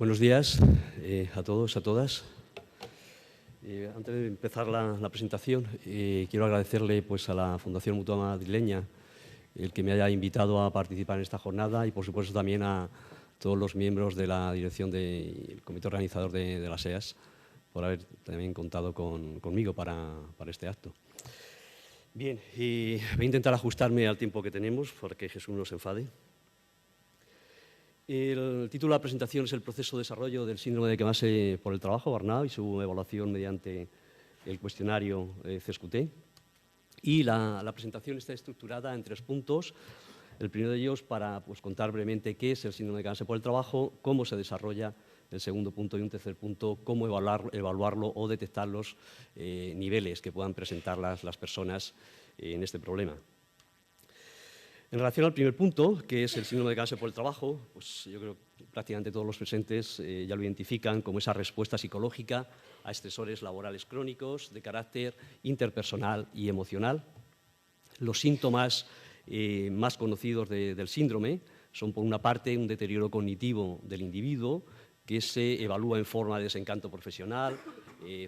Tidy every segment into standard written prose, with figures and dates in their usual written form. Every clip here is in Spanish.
Buenos días a todos, a todas. Antes de empezar la presentación, quiero agradecerle a la Fundación Mutua Madrileña el que me haya invitado a participar en esta jornada y, por supuesto, también a todos los miembros de la dirección del comité organizador de las EAS por haber también contado conmigo para este acto. Bien, voy a intentar ajustarme al tiempo que tenemos para que Jesús no se enfade. El título de la presentación es el proceso de desarrollo del síndrome de quemarse por el trabajo, burnout, y su evaluación mediante el cuestionario CESQT. Y la presentación está estructurada en 3 puntos. El primero de ellos para contar brevemente qué es el síndrome de quemarse por el trabajo, cómo se desarrolla. El segundo punto y un tercer punto, cómo evaluarlo o detectar los niveles que puedan presentar las personas en este problema. En relación al primer punto, que es el síndrome de quemarse por el trabajo, yo creo que prácticamente todos los presentes ya lo identifican como esa respuesta psicológica a estresores laborales crónicos de carácter interpersonal y emocional. Los síntomas más conocidos del síndrome son, por una parte, un deterioro cognitivo del individuo, que se evalúa en forma de desencanto profesional,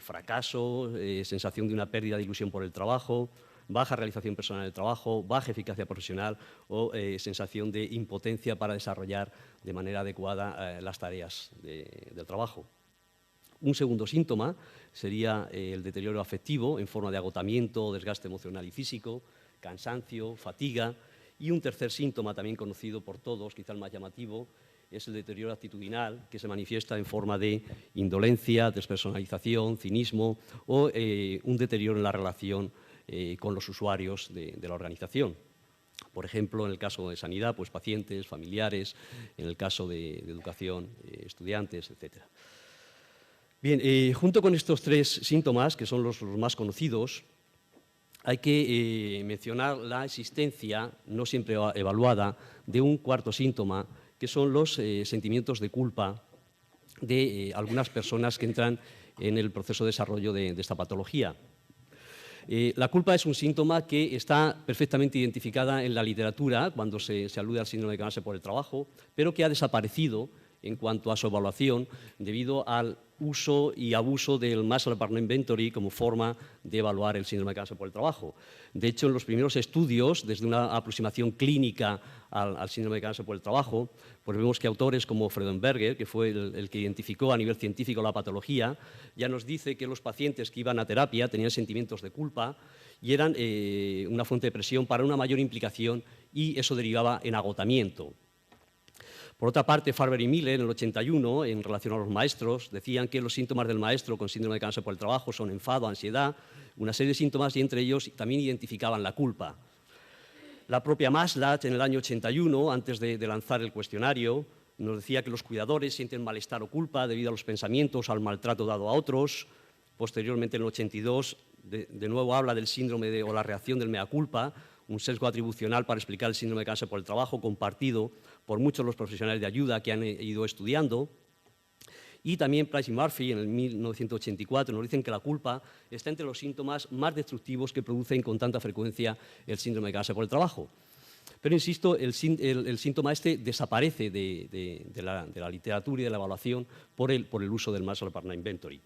fracaso, sensación de una pérdida de ilusión por el trabajo, baja realización personal del trabajo, baja eficacia profesional o sensación de impotencia para desarrollar de manera adecuada las tareas del trabajo. Un segundo síntoma sería el deterioro afectivo en forma de agotamiento, desgaste emocional y físico, cansancio, fatiga. Y un tercer síntoma, también conocido por todos, quizá el más llamativo, es el deterioro actitudinal, que se manifiesta en forma de indolencia, despersonalización, cinismo o un deterioro en la relación con los usuarios de la organización. Por ejemplo, en el caso de sanidad, pacientes, familiares, en el caso de educación, estudiantes, etc. Bien, junto con estos 3 síntomas, que son los más conocidos, hay que mencionar la existencia, no siempre evaluada, de un cuarto síntoma, que son los sentimientos de culpa de algunas personas que entran en el proceso de desarrollo de esta patología. La culpa es un síntoma que está perfectamente identificada en la literatura cuando se alude al síndrome de quemarse por el trabajo, pero que ha desaparecido en cuanto a su evaluación debido al uso y abuso del Muscle Partner Inventory como forma de evaluar el síndrome de quemarse por el trabajo. De hecho, en los primeros estudios, desde una aproximación clínica al síndrome de quemarse por el trabajo, vemos que autores como Freudenberger, que fue el que identificó a nivel científico la patología, ya nos dice que los pacientes que iban a terapia tenían sentimientos de culpa y eran una fuente de presión para una mayor implicación, y eso derivaba en agotamiento. Por otra parte, Farber y Miller, en el 81, en relación a los maestros, decían que los síntomas del maestro con síndrome de quemarse por el trabajo son enfado, ansiedad, una serie de síntomas, y entre ellos también identificaban la culpa. La propia Maslach, en el año 81, antes de lanzar el cuestionario, nos decía que los cuidadores sienten malestar o culpa debido a los pensamientos o al maltrato dado a otros. Posteriormente, en el 82, de nuevo habla del síndrome o la reacción del mea culpa, un sesgo atribucional para explicar el síndrome de quemarse por el trabajo, compartido por muchos de los profesionales de ayuda que han ido estudiando. Y también Price y Murphy, en el 1984, nos dicen que la culpa está entre los síntomas más destructivos que producen con tanta frecuencia el síndrome de quemarse por el trabajo. Pero, insisto, el síntoma este desaparece de la literatura y de la evaluación por el uso del Muscle Partner Inventory.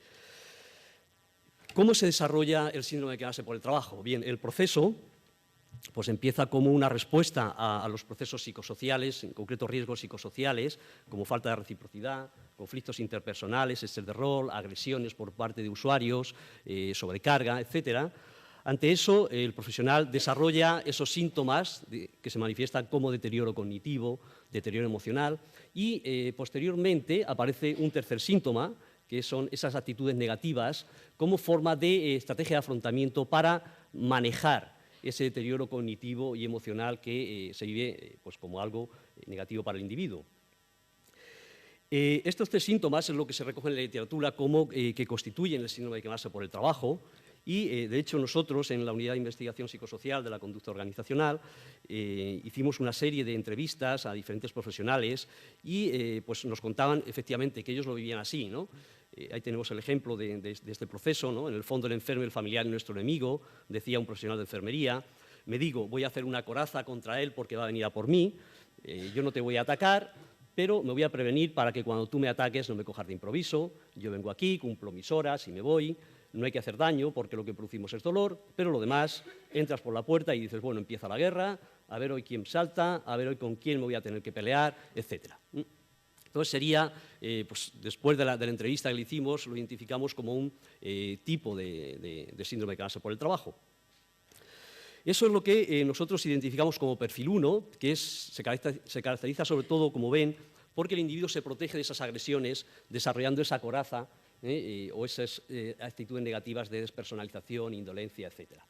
¿Cómo se desarrolla el síndrome de quemarse por el trabajo? Bien, el proceso empieza como una respuesta a los procesos psicosociales, en concreto riesgos psicosociales, como falta de reciprocidad, conflictos interpersonales, estrés de rol, agresiones por parte de usuarios, sobrecarga, etc. Ante eso, el profesional desarrolla esos síntomas que se manifiestan como deterioro cognitivo, deterioro emocional, y posteriormente aparece un tercer síntoma, que son esas actitudes negativas, como forma de estrategia de afrontamiento para manejar ese deterioro cognitivo y emocional que se vive como algo negativo para el individuo. Estos 3 síntomas es lo que se recoge en la literatura como que constituyen el síndrome de quemarse por el trabajo, y de hecho nosotros en la Unidad de Investigación Psicosocial de la Conducta Organizacional hicimos una serie de entrevistas a diferentes profesionales y nos contaban efectivamente que ellos lo vivían así, ¿no? Ahí tenemos el ejemplo de este proceso, ¿no? En el fondo, el enfermo y el familiar es nuestro enemigo, decía un profesional de enfermería. Me digo, voy a hacer una coraza contra él porque va a venir a por mí, yo no te voy a atacar, pero me voy a prevenir para que cuando tú me ataques no me cojas de improviso. Yo vengo aquí, cumplo mis horas y me voy. No hay que hacer daño porque lo que producimos es dolor, pero lo demás, entras por la puerta y dices, bueno, empieza la guerra, a ver hoy quién salta, a ver hoy con quién me voy a tener que pelear, etc. Entonces sería, pues después de la entrevista que le hicimos, lo identificamos como un tipo de síndrome de cansancio por el trabajo. Eso es lo que nosotros identificamos como perfil 1, que se caracteriza sobre todo, como ven, porque el individuo se protege de esas agresiones desarrollando esa coraza o esas actitudes negativas de despersonalización, indolencia, etc.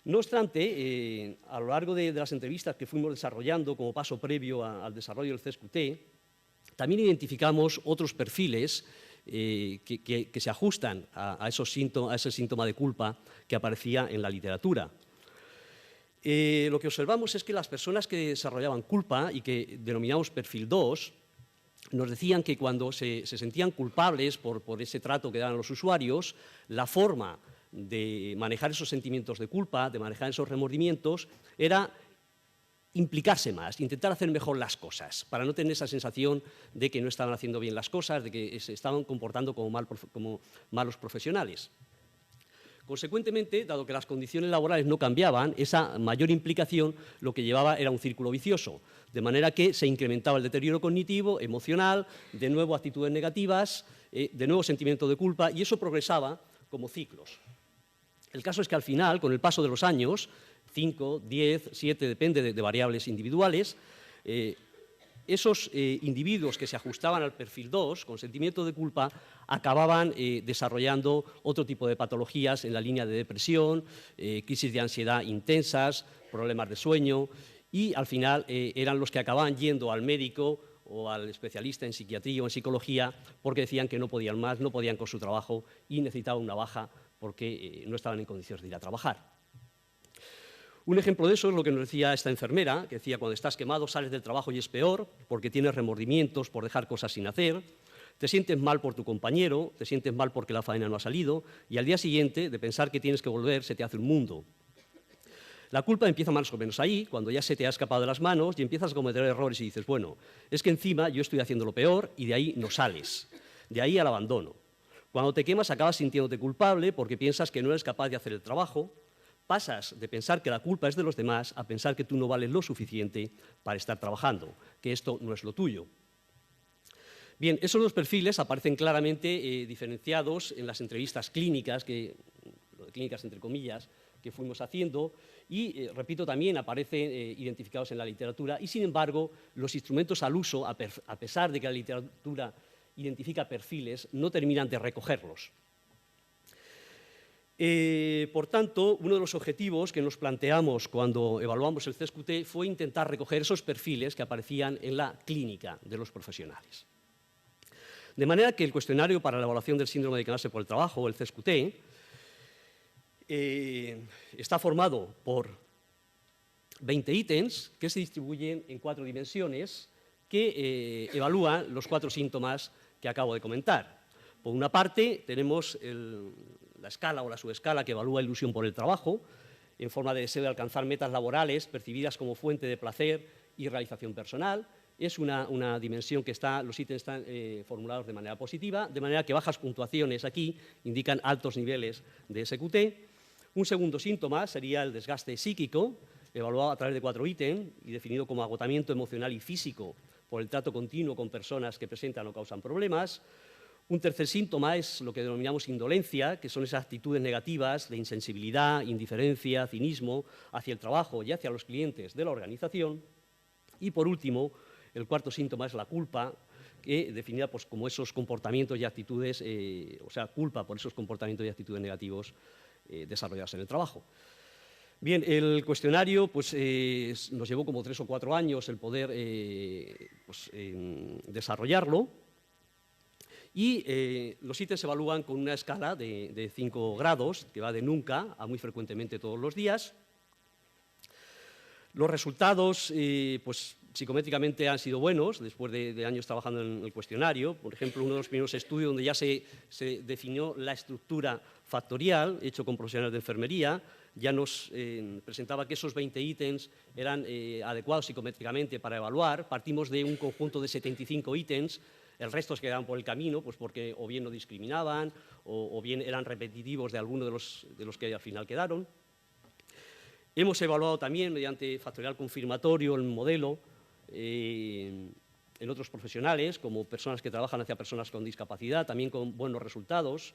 No obstante, a lo largo de las entrevistas que fuimos desarrollando como paso previo al desarrollo del CSQT, también identificamos otros perfiles que se ajustan a ese síntoma de culpa que aparecía en la literatura. Lo que observamos es que las personas que desarrollaban culpa y que denominamos perfil 2, nos decían que cuando se sentían culpables por ese trato que daban los usuarios, la forma de manejar esos sentimientos de culpa, de manejar esos remordimientos, era implicarse más, intentar hacer mejor las cosas, para no tener esa sensación de que no estaban haciendo bien las cosas, de que se estaban comportando como malos profesionales. Consecuentemente, dado que las condiciones laborales no cambiaban, esa mayor implicación lo que llevaba era un círculo vicioso, de manera que se incrementaba el deterioro cognitivo, emocional, de nuevo actitudes negativas, de nuevo sentimiento de culpa, y eso progresaba como ciclos. El caso es que al final, con el paso de los años, 5, 10, 7, depende de variables individuales, esos individuos que se ajustaban al perfil 2, con sentimiento de culpa, acababan desarrollando otro tipo de patologías en la línea de depresión, crisis de ansiedad intensas, problemas de sueño, y al final eran los que acababan yendo al médico o al especialista en psiquiatría o en psicología porque decían que no podían más, no podían con su trabajo y necesitaban una baja porque no estaban en condiciones de ir a trabajar. Un ejemplo de eso es lo que nos decía esta enfermera, que decía, cuando estás quemado sales del trabajo y es peor, porque tienes remordimientos por dejar cosas sin hacer, te sientes mal por tu compañero, te sientes mal porque la faena no ha salido, y al día siguiente, de pensar que tienes que volver, se te hace un mundo. La culpa empieza más o menos ahí, cuando ya se te ha escapado de las manos y empiezas a cometer errores y dices, bueno, es que encima yo estoy haciendo lo peor y de ahí no sales, de ahí al abandono. Cuando te quemas acabas sintiéndote culpable porque piensas que no eres capaz de hacer el trabajo. Pasas de pensar que la culpa es de los demás a pensar que tú no vales lo suficiente para estar trabajando, que esto no es lo tuyo. Bien, esos dos perfiles aparecen claramente diferenciados en las entrevistas clínicas, clínicas entre comillas, que fuimos haciendo y, repito, también aparecen identificados en la literatura y, sin embargo, los instrumentos al uso, a pesar de que la literatura identifica perfiles, no terminan de recogerlos. Por tanto, uno de los objetivos que nos planteamos cuando evaluamos el CSQT fue intentar recoger esos perfiles que aparecían en la clínica de los profesionales. De manera que el cuestionario para la evaluación del síndrome de cansancio por el trabajo, el CSQT, está formado por 20 ítems que se distribuyen en 4 dimensiones que evalúan los 4 síntomas que acabo de comentar. Por una parte, tenemos la escala o la subescala que evalúa ilusión por el trabajo, en forma de deseo de alcanzar metas laborales percibidas como fuente de placer y realización personal. Es una dimensión que los ítems están formulados de manera positiva, de manera que bajas puntuaciones aquí indican altos niveles de SQT. Un segundo síntoma sería el desgaste psíquico, evaluado a través de 4 ítems y definido como agotamiento emocional y físico por el trato continuo con personas que presentan o causan problemas. Un tercer síntoma es lo que denominamos indolencia, que son esas actitudes negativas de insensibilidad, indiferencia, cinismo hacia el trabajo y hacia los clientes de la organización. Y, por último, el cuarto síntoma es la culpa, que definida pues, como esos comportamientos y actitudes, o sea, culpa por esos comportamientos y actitudes negativos desarrollados en el trabajo. Bien, el cuestionario pues, nos llevó como 3 o 4 años el poder desarrollarlo. Y los ítems se evalúan con una escala de 5 grados, que va de nunca a muy frecuentemente todos los días. Los resultados pues, psicométricamente han sido buenos, después de años trabajando en el cuestionario. Por ejemplo, uno de los primeros estudios donde ya se definió la estructura factorial, hecho con profesionales de enfermería, ya nos presentaba que esos 20 ítems eran adecuados psicométricamente para evaluar. Partimos de un conjunto de 75 ítems, el resto se quedaban por el camino, pues porque o bien no discriminaban o bien eran repetitivos de alguno de los que al final quedaron. Hemos evaluado también, mediante factorial confirmatorio, el modelo en otros profesionales, como personas que trabajan hacia personas con discapacidad, también con buenos resultados.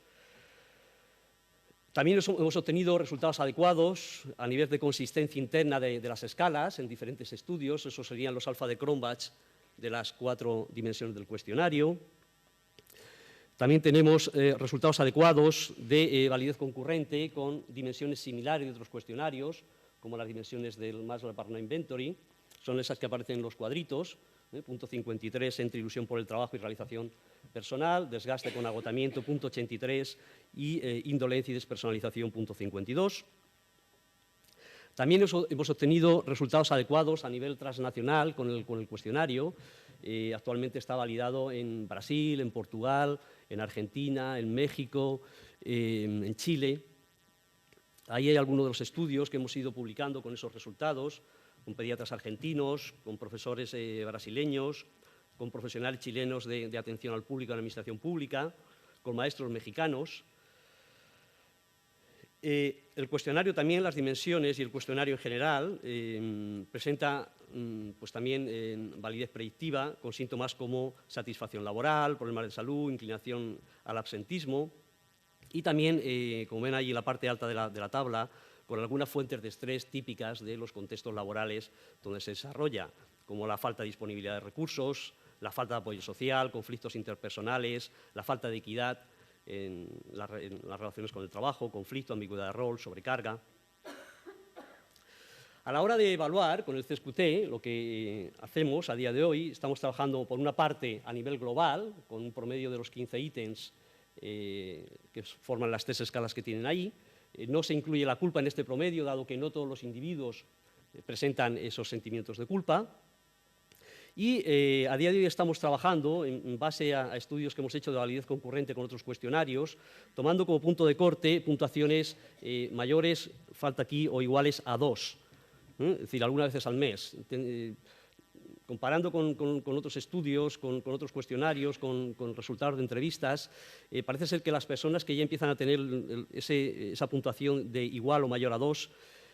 También hemos obtenido resultados adecuados a nivel de consistencia interna de las escalas en diferentes estudios. Esos serían los alfa de Cronbach de las 4 dimensiones del cuestionario. También tenemos resultados adecuados de validez concurrente con dimensiones similares de otros cuestionarios, como las dimensiones del Maslow-Barnard Inventory, son esas que aparecen en los cuadritos, punto 53 entre ilusión por el trabajo y realización personal, desgaste con agotamiento, punto 83, y indolencia y despersonalización, punto 52. También hemos obtenido resultados adecuados a nivel transnacional con el cuestionario. Actualmente está validado en Brasil, en Portugal, en Argentina, en México, en Chile. Ahí hay algunos de los estudios que hemos ido publicando con esos resultados, con pediatras argentinos, con profesores brasileños, con profesionales chilenos de atención al público en la administración pública, con maestros mexicanos. El cuestionario también, las dimensiones y el cuestionario en general presenta pues también validez predictiva con síntomas como satisfacción laboral, problemas de salud, inclinación al absentismo y también, como ven ahí en la parte alta de la tabla, con algunas fuentes de estrés típicas de los contextos laborales donde se desarrolla, como la falta de disponibilidad de recursos, la falta de apoyo social, conflictos interpersonales, la falta de equidad en las relaciones con el trabajo, conflicto, ambigüedad de rol, sobrecarga. A la hora de evaluar con el CESQT, lo que hacemos a día de hoy, estamos trabajando por una parte a nivel global, con un promedio de los 15 ítems que forman las 3 escalas que tienen ahí. No se incluye la culpa en este promedio, dado que no todos los individuos presentan esos sentimientos de culpa. Y a día de hoy estamos trabajando en base a estudios que hemos hecho de validez concurrente con otros cuestionarios, tomando como punto de corte puntuaciones mayores, falta aquí, o iguales a 2, es decir, algunas veces al mes. Comparando con otros estudios, con otros cuestionarios, con resultados de entrevistas, parece ser que las personas que ya empiezan a tener esa puntuación de igual o mayor a 2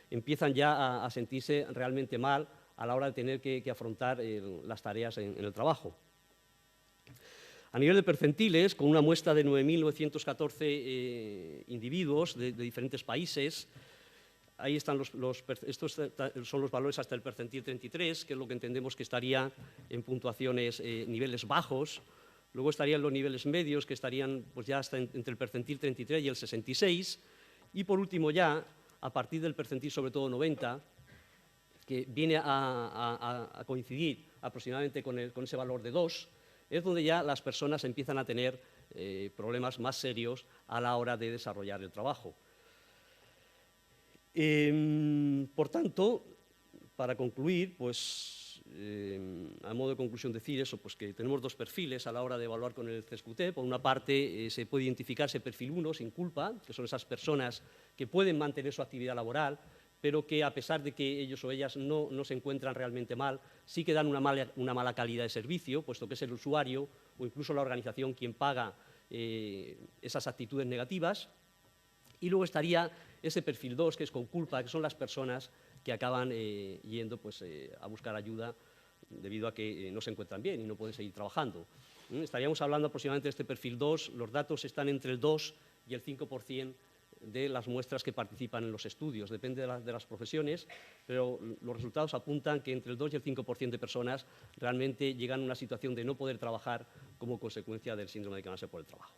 empiezan ya a sentirse realmente mal a la hora de tener que afrontar las tareas en el trabajo. A nivel de percentiles, con una muestra de 9.914 individuos de diferentes países, ahí están estos son los valores hasta el percentil 33, que es lo que entendemos que estaría en puntuaciones, niveles bajos. Luego estarían los niveles medios, que estarían pues, ya hasta entre el percentil 33 y el 66. Y por último ya, a partir del percentil sobre todo 90, que viene a coincidir aproximadamente con ese valor de 2, es donde ya las personas empiezan a tener problemas más serios a la hora de desarrollar el trabajo. Por tanto, para concluir, pues, a modo de conclusión decir eso, pues que tenemos 2 perfiles a la hora de evaluar con el CESQT. Por una parte, se puede identificar ese perfil 1, sin culpa, que son esas personas que pueden mantener su actividad laboral, pero que a pesar de que ellos o ellas no se encuentran realmente mal, sí que dan una mala calidad de servicio, puesto que es el usuario o incluso la organización quien paga esas actitudes negativas. Y luego estaría ese perfil 2, que es con culpa, que son las personas que acaban yendo pues, a buscar ayuda debido a que no se encuentran bien y no pueden seguir trabajando. Estaríamos hablando aproximadamente de este perfil 2, los datos están entre el 2 y el 5% de las muestras que participan en los estudios, depende de las profesiones, pero los resultados apuntan que entre el 2 y el 5% de personas realmente llegan a una situación de no poder trabajar como consecuencia del síndrome de cansancio por el trabajo.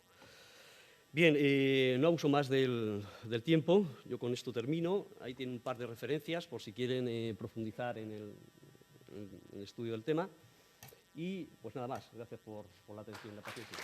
Bien, no abuso más del tiempo, yo con esto termino. Ahí tienen un par de referencias por si quieren profundizar en el estudio del tema. Y pues nada más, gracias por la atención y la paciencia.